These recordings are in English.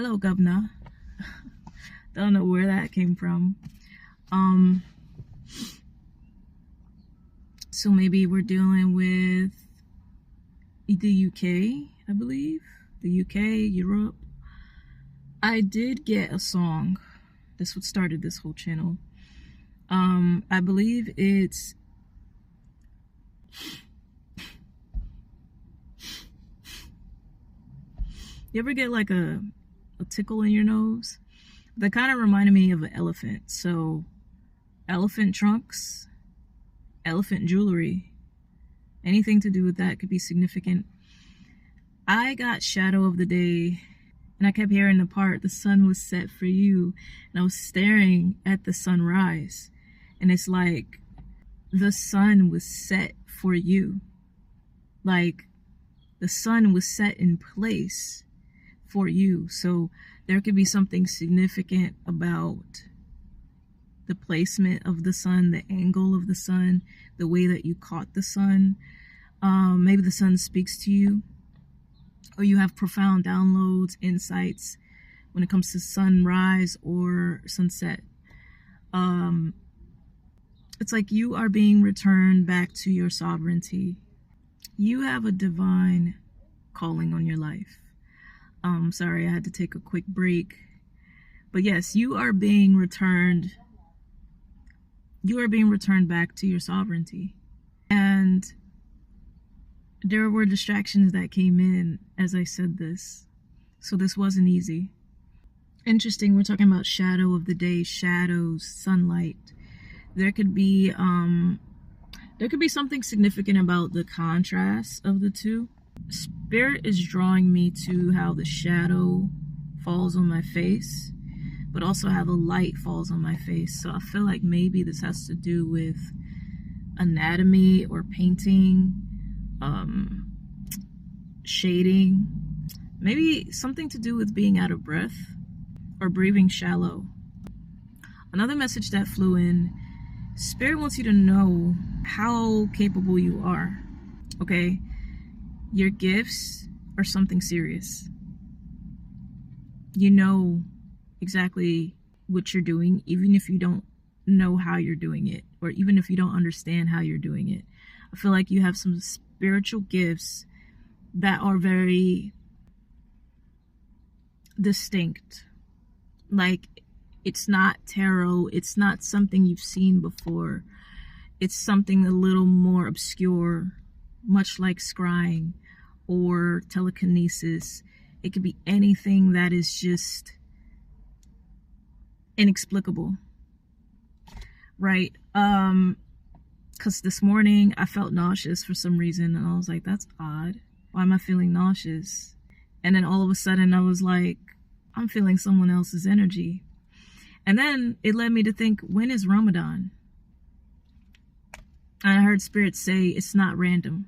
Hello, governor. Don't know where that came from. Um, so maybe we're dealing with the UK, I believe. The UK, Europe. I did get a song. That's what started this whole channel. I believe it's you ever get like a tickle in your nose? That kind of reminded me of an elephant. So elephant trunks, elephant jewelry, anything to do with that could be significant. I got Shadow of the Day, and I kept hearing the part, the sun was set for you, and I was staring at the sunrise, and it's like the sun was set for you. Like the sun was set in place for you. So there could be something significant about the placement of the sun, the angle of the sun, the way that you caught the sun. Maybe the sun speaks to you, or you have profound downloads, insights when it comes to sunrise or sunset. It's like you are being returned back to your sovereignty. You have a divine calling on your life. Sorry, I had to take a quick break. But yes, you are being returned. You are being returned back to your sovereignty. And there were distractions that came in as I said this. So this wasn't easy. Interesting, we're talking about shadow of the day, shadows, sunlight. There could be something significant about the contrast of the two. Spirit is drawing me to how the shadow falls on my face, but also how the light falls on my face. So I feel like maybe this has to do with anatomy or painting, shading, maybe something to do with being out of breath or breathing shallow. Another message that flew in, Spirit wants you to know how capable you are, okay? Your gifts are something serious. You know exactly what you're doing, even if you don't know how you're doing it, or even if you don't understand how you're doing it. I feel like you have some spiritual gifts that are very distinct. Like, it's not tarot, it's not something you've seen before. It's something a little more obscure, much like scrying or telekinesis. It could be anything that is just inexplicable, right? Because this morning I felt nauseous for some reason, and I was like, that's odd. Why am I feeling nauseous? And then all of a sudden I was like, I'm feeling someone else's energy. And then it led me to think, when is Ramadan? And I heard Spirit say it's not random.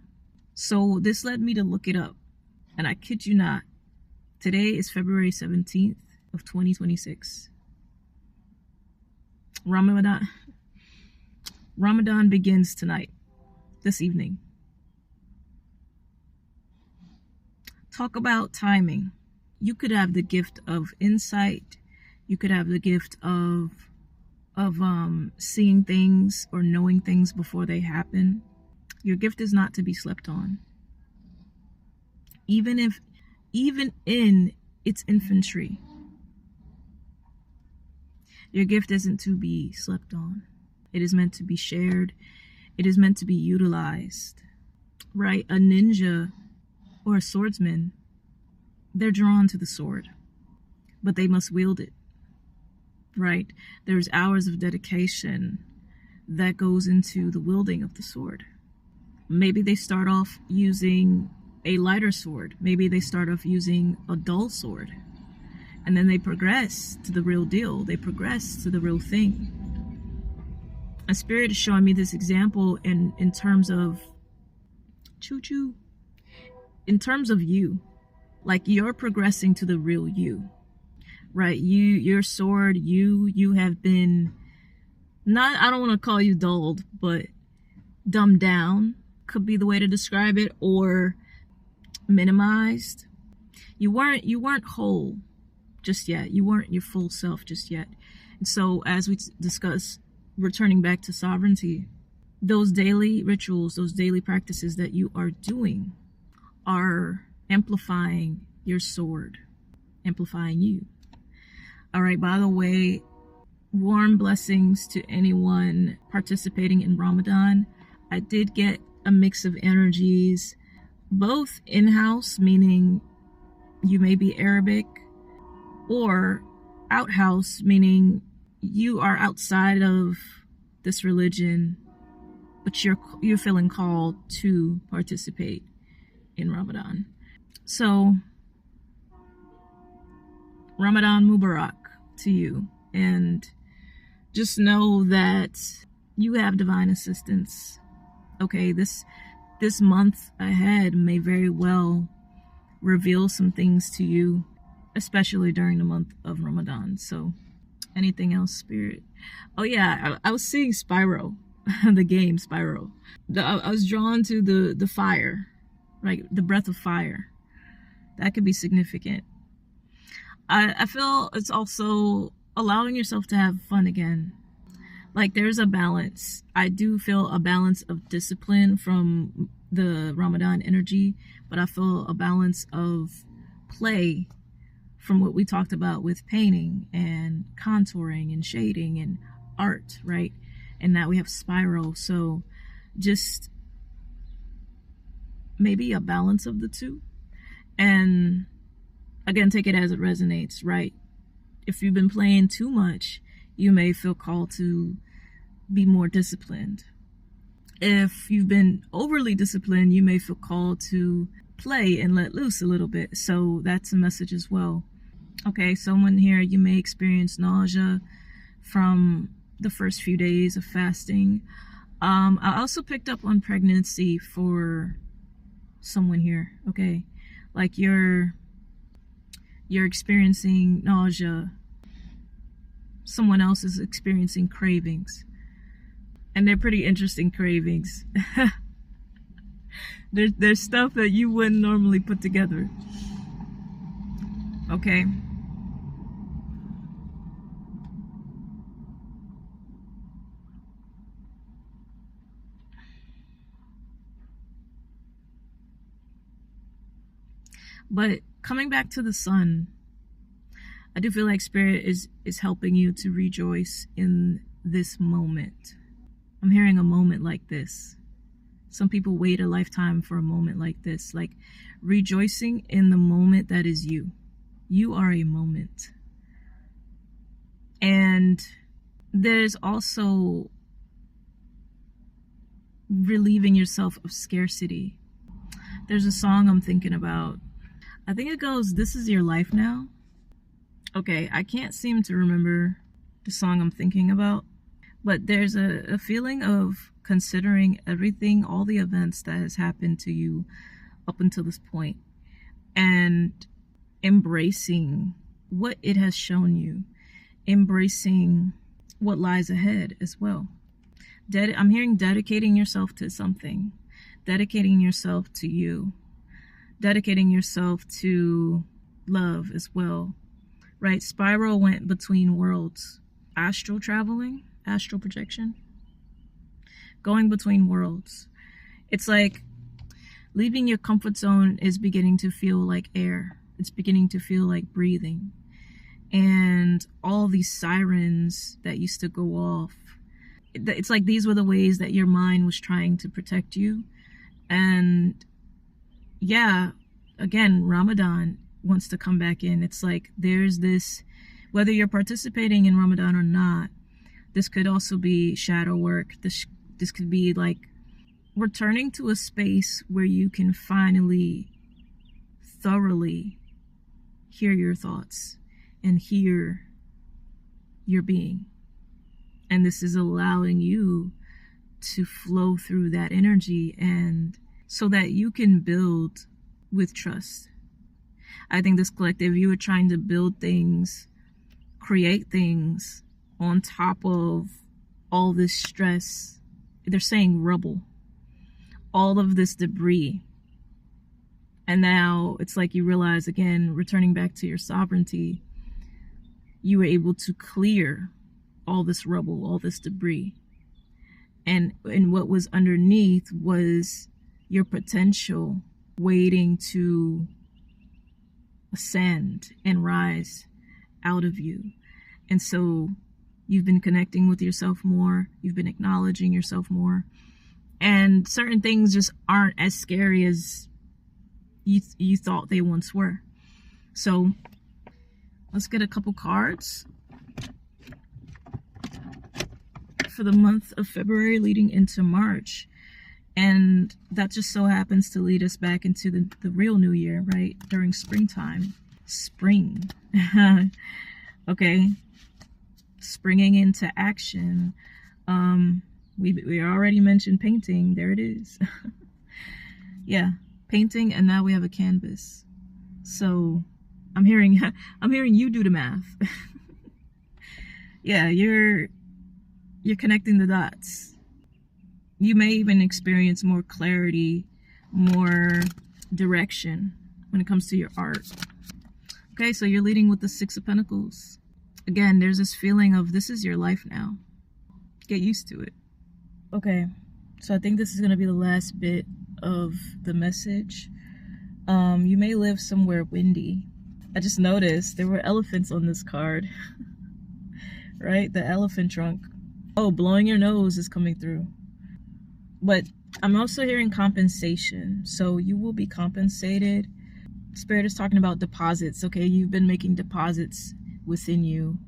So this led me to look it up. And I kid you not, today is February 17th of 2026. Ramadan begins tonight, this evening. Talk about timing. You could have the gift of insight. You could have the gift of seeing things or knowing things before they happen. Your gift is not to be slept on. Even in its infancy, your gift isn't to be slept on. It is meant to be shared. It is meant to be utilized, right? A ninja or a swordsman, they're drawn to the sword, but they must wield it, right? There's hours of dedication that goes into the wielding of the sword. Maybe they start off using a lighter sword. Maybe they start off using a dull sword. And then they progress to the real deal. They progress to the real thing. And Spirit is showing me this example in terms of choo-choo. In terms of you. Like, you're progressing to the real you. Right? Your sword, you have been not, I don't want to call you dulled, but dumbed down could be the way to describe it, or minimized. You weren't whole. just yet. You weren't your full self just yet. And so, as we discuss returning back to sovereignty, those daily rituals, those daily practices that you are doing are amplifying your sword, amplifying you. All right, by the way, warm blessings to anyone participating in Ramadan. I did get a mix of energies, both in-house, meaning you may be Arabic, or outhouse, meaning you are outside of this religion, but you're feeling called to participate in Ramadan. So, Ramadan Mubarak to you, and just know that you have divine assistance. Okay, this month ahead may very well reveal some things to you, especially during the month of Ramadan. So, anything else, Spirit? Oh yeah, I was seeing Spyro, the game Spyro. I was drawn to the fire, right? The breath of fire. That could be significant. I feel it's also allowing yourself to have fun again. Like, there's a balance. I do feel a balance of discipline from the Ramadan energy, but I feel a balance of play from what we talked about with painting and contouring and shading and art, right? And now we have Spyro. So just maybe a balance of the two. And again, take it as it resonates, right? If you've been playing too much, you may feel called to be more disciplined. If you've been overly disciplined, you may feel called to play and let loose a little bit. So that's a message as well. Okay, someone here, you may experience nausea from the first few days of fasting. I also picked up on pregnancy for someone here. Okay, like you're experiencing nausea. Someone else is experiencing cravings, and they're pretty interesting cravings. There's stuff that you wouldn't normally put together. Okay. But coming back to the sun, I do feel like Spirit is helping you to rejoice in this moment. I'm hearing a moment like this. Some people wait a lifetime for a moment like this, like rejoicing in the moment that is you. You are a moment. And there's also relieving yourself of scarcity. There's a song I'm thinking about. I think it goes, "This is your life now." Okay, I can't seem to remember the song I'm thinking about, but there's a feeling of considering everything, all the events that has happened to you up until this point, and embracing what it has shown you, embracing what lies ahead as well. I'm hearing dedicating yourself to something, dedicating yourself to you, dedicating yourself to love as well, right? Spyro went between worlds, astral traveling, astral projection, going between worlds. It's like leaving your comfort zone is beginning to feel like air. It's beginning to feel like breathing. And all these sirens that used to go off, it's like these were the ways that your mind was trying to protect you. And yeah, again, Ramadan wants to come back in. It's like there's this, whether you're participating in Ramadan or not, this could also be shadow work. This could be like returning to a space where you can finally thoroughly hear your thoughts and hear your being. And this is allowing you to flow through that energy, and so that you can build with trust. I think this collective, you are trying to build things, create things on top of all this stress. They're saying rubble, all of this debris. And now it's like you realize, again, returning back to your sovereignty, you were able to clear all this rubble, all this debris. And what was underneath was your potential waiting to ascend and rise out of you. And so you've been connecting with yourself more. You've been acknowledging yourself more. And certain things just aren't as scary as you thought they once were. So let's get a couple cards for the month of February leading into March. And that just so happens to lead us back into the real new year, right? During springtime. Spring. Okay. Springing into action. We already mentioned painting. There it is. Yeah, painting, and now we have a canvas. So I'm hearing you do the math. Yeah, you're connecting the dots. You may even experience more clarity, more direction when it comes to your art. Okay, so you're leading with the Six of Pentacles. Again, there's this feeling of this is your life now. Get used to it. Okay, so I think this is going to be the last bit of the message. You may live somewhere windy. I just noticed there were elephants on this card. Right? The elephant trunk. Oh, blowing your nose is coming through. But I'm also hearing compensation. So you will be compensated. Spirit is talking about deposits. Okay, you've been making deposits within you.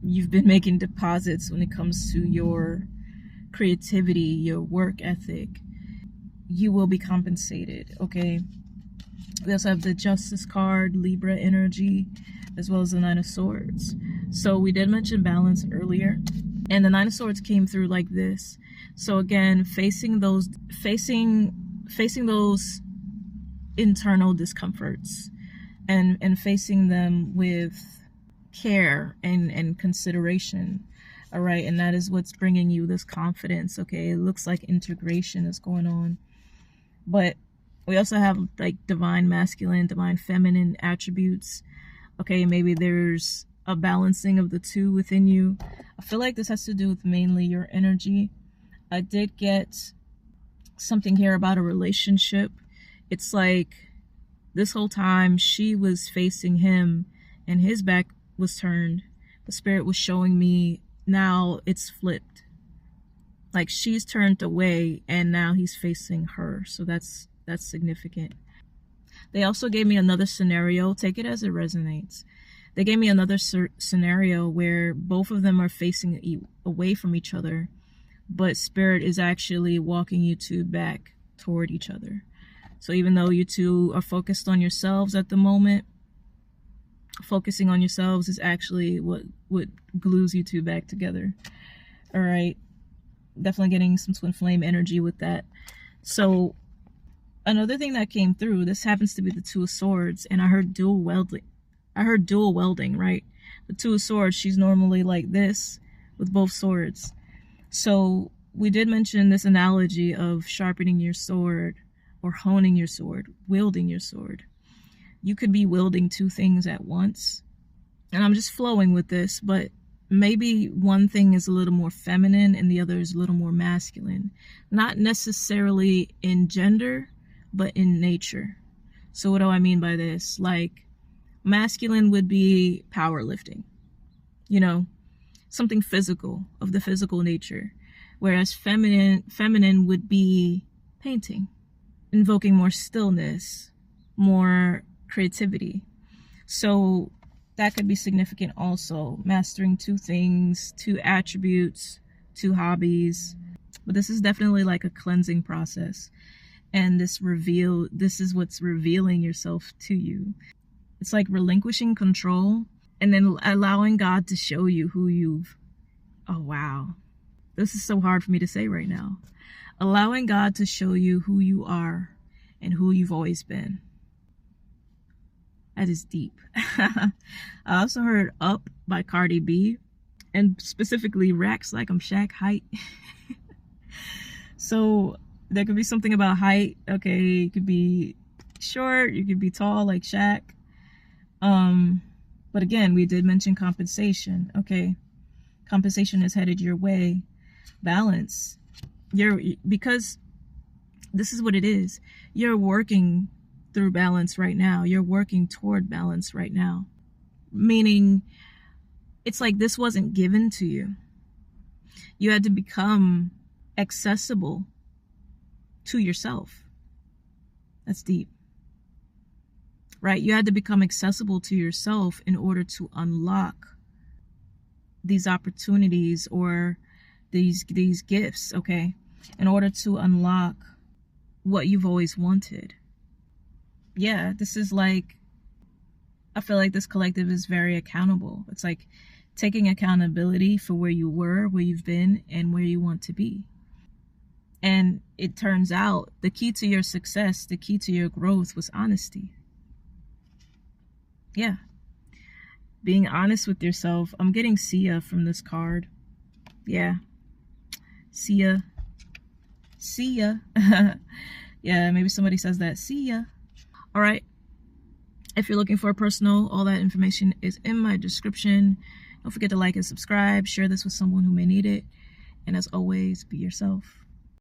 You've been making deposits when it comes to your creativity, your work ethic. You will be compensated. Okay. We also have the Justice card, Libra energy, as well as the Nine of Swords. So we did mention balance earlier, and the Nine of Swords came through like this. So again, facing those internal discomforts and facing them with care and consideration. All right, and that is what's bringing you this confidence. Okay, it looks like integration is going on, but we also have like divine masculine, divine feminine attributes. Okay, maybe there's a balancing of the two within you. I feel like this has to do with mainly your energy. I did get something here about a relationship. It's like this whole time she was facing him and his back was turned. The Spirit was showing me now it's flipped. Like she's turned away and now he's facing her. So that's significant. They also gave me another scenario. Take it as it resonates. They gave me another scenario where both of them are facing away from each other, but Spirit is actually walking you two back toward each other. So even though you two are focused on yourselves at the moment, focusing on yourselves is actually what glues you two back together. All right. Definitely getting some twin flame energy with that. So another thing that came through, this happens to be the Two of Swords, and I heard dual welding. Right? The Two of Swords, she's normally like this with both swords. So we did mention this analogy of sharpening your sword or honing your sword, wielding your sword. You could be wielding two things at once. And I'm just flowing with this, but maybe one thing is a little more feminine and the other is a little more masculine. Not necessarily in gender, but in nature. So what do I mean by this? Like masculine would be powerlifting, you know, something physical, of the physical nature. Whereas feminine would be painting, invoking more stillness, more creativity. So that could be significant also. Mastering two things, two attributes, two hobbies. But this is definitely like a cleansing process. And this is what's revealing yourself to you. It's like relinquishing control and then allowing God to show you who oh wow. This is so hard for me to say right now. Allowing God to show you who you are and who you've always been. That is deep. I also heard Up by Cardi B, and specifically Racks Like I'm Shaq height. So there could be something about height. Okay, you could be short, you could be tall like Shaq. But again, we did mention compensation. Okay, compensation is headed your way. Balance. Because this is what it is. You're working through balance right now. You're working toward balance right now. Meaning, it's like this wasn't given to you. You had to become accessible to yourself. That's deep. Right? You had to become accessible to yourself in order to unlock these opportunities or these gifts, okay? In order to unlock what you've always wanted. Yeah, this is like, I feel like this collective is very accountable. It's like taking accountability for where you were, where you've been, and where you want to be. And it turns out the key to your success, the key to your growth was honesty. Yeah. Being honest with yourself. I'm getting see ya from this card. Yeah. See ya. See ya. Yeah, maybe somebody says that. See ya. All right. If you're looking for a personal, all that information is in my description. Don't forget to like and subscribe. Share this with someone who may need it. And as always, be yourself.